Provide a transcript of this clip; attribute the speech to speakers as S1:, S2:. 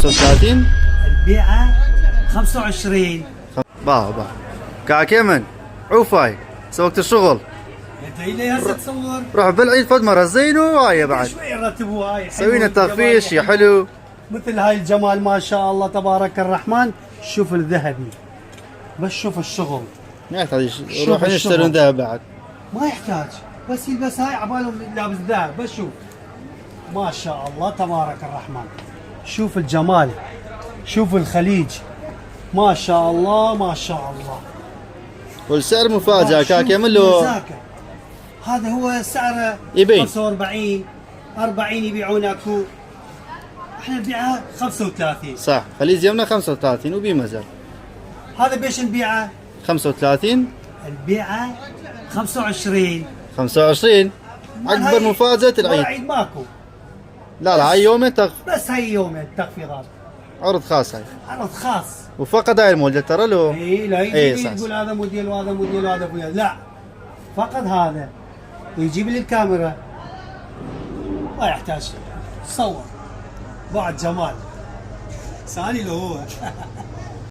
S1: 35.
S2: البيعة 25.
S1: بابا كاكيمن عوفاي سوقت الشغل.
S2: انت لي هسه تصور.
S1: روح بالعيد فد مرة زينوا وهاي بعد
S2: شوي رتبوا هاي.
S1: سوينا تخفيش يا حلو.
S2: مثل هاي الجمال ما شاء الله تبارك الرحمن. شوف الذهبي بس شوف الشغل.
S1: ما يحتاج روح يشترون ذهب بعد.
S2: ما يحتاج بس يلبس هاي عبالهم لابس ذهب. بس شوف ما شاء الله تبارك الرحمن. شوف الجمال شوف الخليج ما شاء الله ما شاء الله.
S1: والسعر مفاجأة كاكيمن لو
S2: هذا هو سعره
S1: يبين
S2: 45 40 يبيعون اكو. احنا نبيعها 35.
S1: صح خليج يمنا 35 وبي مزال.
S2: هذا بيش نبيعه
S1: 35.
S2: البيعه 25.
S1: 25 اكبر مفاجأة العيد.
S2: العيد ماكو.
S1: لا هاي يومين
S2: بس هاي يومين تخفيضات.
S1: عرض خاص هاي.
S2: عرض خاص.
S1: وفقط هاي الموديل ترى له.
S2: اي لا يجي
S1: صح
S2: يقول هذا موديل وهذا موديل وهذا موديل. لا فقط هذا. ويجيب لي الكاميرا ما يحتاج صور بعد جمال ثاني له هو